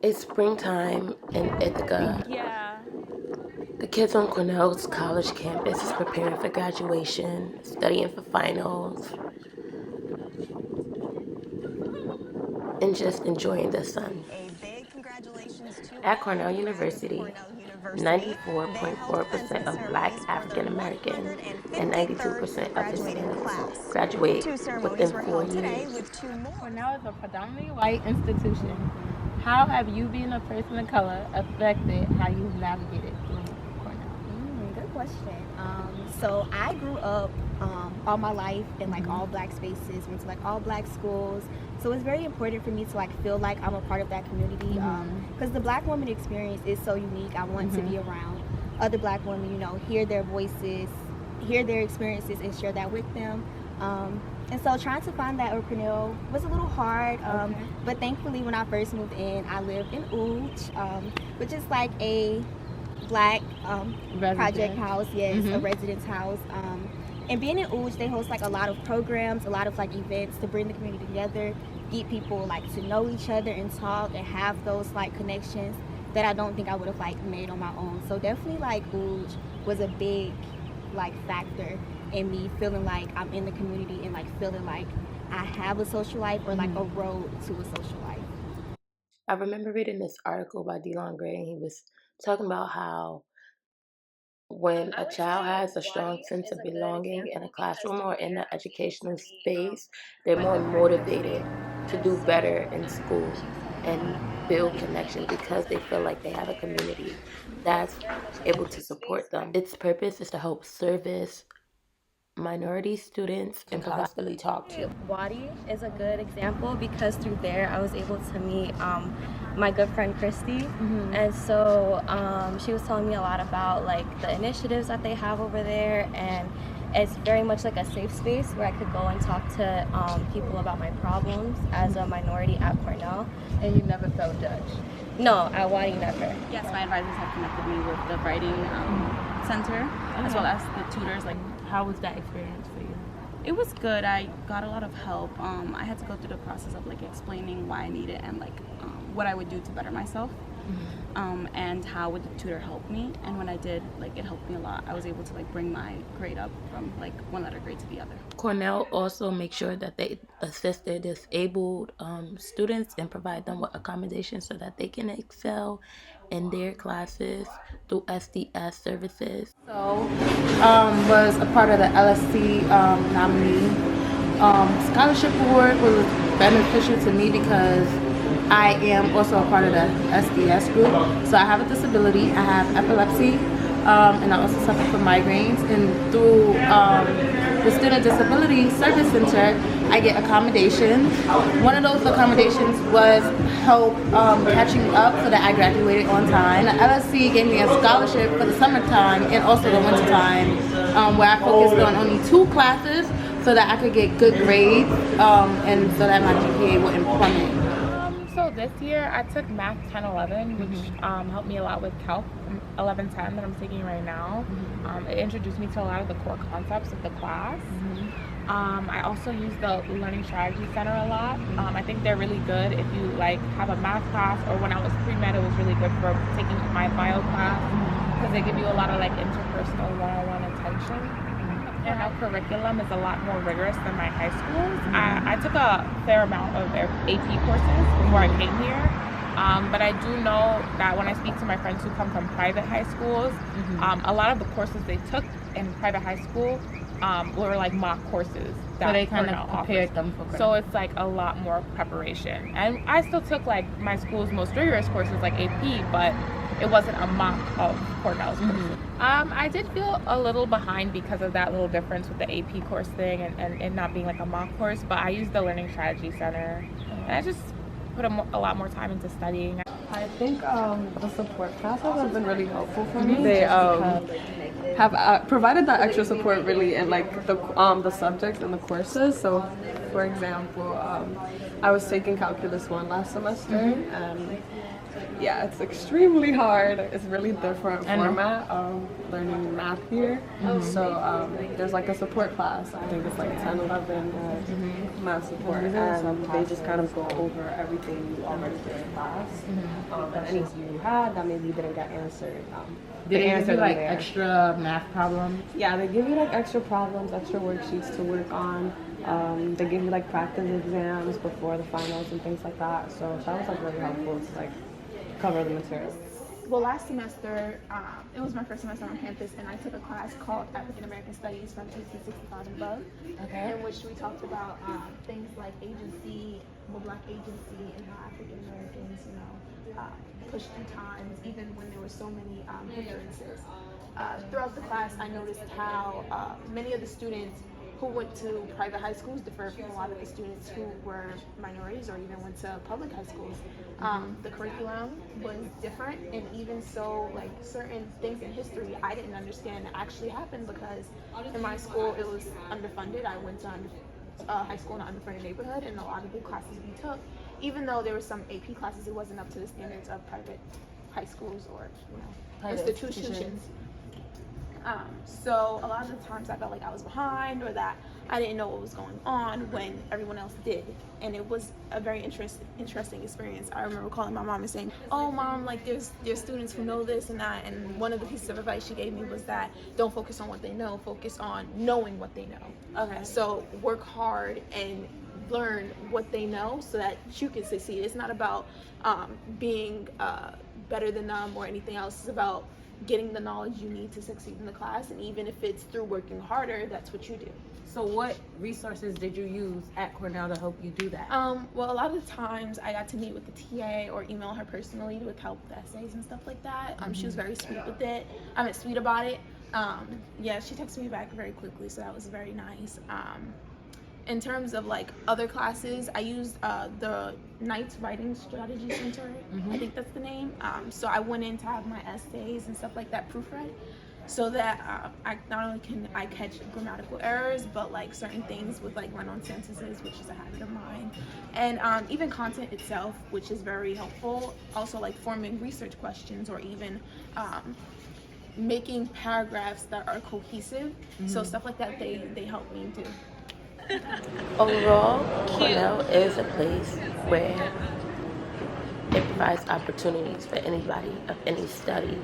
It's springtime in Ithaca. Yeah. The kids on Cornell's college campus is preparing for graduation, studying for finals, and just enjoying the sun. A big congratulations to At all Cornell grads of University, Cornell University. They held 94.4% commencement of Black ceremonies for the African Americans and 153rd 92% of graduating Hispanics class. graduate Two ceremonies within were 4 held today years. with two more. Cornell is a predominantly white institution. How have you, being a person of color, affected how you've navigated through Cornell? Good question. So I grew up all my life in like all black spaces, went to like all black schools. So it's very important for me to like feel like I'm a part of that community because the black woman experience is so unique. I want to be around other black women, you know, hear their voices, hear their experiences, and share that with them. And so trying to find that at Cornell was a little hard, but thankfully when I first moved in, I lived in Uj, which is like a black project house, a residence house. And being in Uj, they host like a lot of programs, a lot of like events to bring the community together, get people like to know each other and talk and have those like connections that I don't think I would have like made on my own. So definitely like Uj was a big like factor in me feeling like I'm in the community and like feeling like I have a social life or like a road to a social life. I remember reading this article by DeLon Gray, and he was talking about how when a child has a strong sense of belonging in a classroom or in an educational space, they're more motivated to do better in school and build connection because they feel like they have a community that's able to support them. Its purpose is to help service minority students and constantly talk to. Wadi is a good example because through there I was able to meet my good friend Christy, and so she was telling me a lot about like the initiatives that they have over there, and it's very much like a safe space where I could go and talk to people about my problems as a minority at Cornell. And you never felt judged? No, at Wadi never. Yes, my advisors have connected me with the writing center as well as the tutors. Like, How was that experience for you? it was good. I got a lot of help. I had to go through the process of like explaining why I need it and like what I would do to better myself, and how would the tutor help me. And when I did, like it helped me a lot. I was able to like bring my grade up from like one letter grade to the other. Cornell also makes sure that they assist their disabled students and provide them with accommodations so that they can excel in their classes through SDS services. So, was a part of the LSC nominee. Scholarship award was beneficial to me because I am also a part of the SDS group. So I have a disability, I have epilepsy, and I also suffer from migraines. And through the Student Disability Service Center, I get accommodations. One of those accommodations was help catching up so that I graduated on time. The LSC gave me a scholarship for the summertime and also the wintertime, where I focused on only 2 classes so that I could get good grades and so that my GPA wouldn't plummet. So this year I took Math 1011, which helped me a lot with Calc 1110 that I'm taking right now. It introduced me to a lot of the core concepts of the class. I also use the Learning Strategy Center a lot. I think they're really good if you like have a math class, or when I was pre-med, it was really good for taking my bio class because they give you a lot of like interpersonal one-on-one attention. And our curriculum is a lot more rigorous than my high schools. I took a fair amount of AP courses before I came here, but I do know that when I speak to my friends who come from private high schools, a lot of the courses they took in private high school were like mock courses. So they kind of prepared them for Cornell. So it's like a lot more preparation. And I still took like my school's most rigorous courses like AP, but it wasn't a mock of Cornell's courses. I did feel a little behind because of that little difference with the AP course thing and not being like a mock course, but I used the Learning Strategy Center and I just put a lot more time into studying. I think the support classes have been really helpful for me. They have provided that extra support really in like the subjects and the courses. So for example, I was taking Calculus 1 last semester, and yeah, it's extremely hard. It's really different format of learning math here. So there's like a support class. I think it's like 10, 11 math support, and they just kind of go over everything you already did in class. And any you had that maybe you didn't get answered. Did they answer give you like there. extra math problems? Yeah, they give you like extra problems, extra worksheets to work on. They give you like practice exams before the finals and things like that. So that was like really helpful to like cover the material. Well, last semester, it was my first semester on campus, and I took a class called African American Studies from 1865 and above, in which we talked about things like agency, Black agency, and how African Americans, pushed through times, even when there were so many hindrances. Throughout the class, I noticed how many of the students who went to private high schools differed from a lot of the students who were minorities or even went to public high schools. The curriculum was different, and even so, like certain things in history I didn't understand that actually happened because in my school it was underfunded. I went to high school in an underfunded neighborhood, and a lot of the classes we took, even though there were some AP classes, it wasn't up to the standards of private high schools or institutions. So a lot of the times I felt like I was behind or that I didn't know what was going on when everyone else did. And it was a very interesting experience. I remember calling my mom and saying, "Oh mom, like there's students who know this and that." And one of the pieces of advice she gave me was that don't focus on what they know, focus on knowing what they know. Okay. So work hard and learn what they know so that you can succeed. It's not about being better than them or anything else. It's about getting the knowledge you need to succeed in the class, and even if it's through working harder, that's what you do. So what resources did you use at Cornell to help you do that? Well, a lot of the times I got to meet with the TA or email her personally with help with essays and stuff like that. She was very sweet with it. Sweet about it. Yeah, she texted me back very quickly, so that was very nice. In terms of like other classes, I used the Knight's Writing Strategy Center. I think that's the name. So I went in to have my essays and stuff like that proofread, so that I not only can I catch grammatical errors, but like certain things with like run-on sentences, which is a habit of mine, and even content itself, which is very helpful. Also like forming research questions or even making paragraphs that are cohesive. So stuff like that they help me do. Overall, Cornell is a place where it provides opportunities for anybody of any study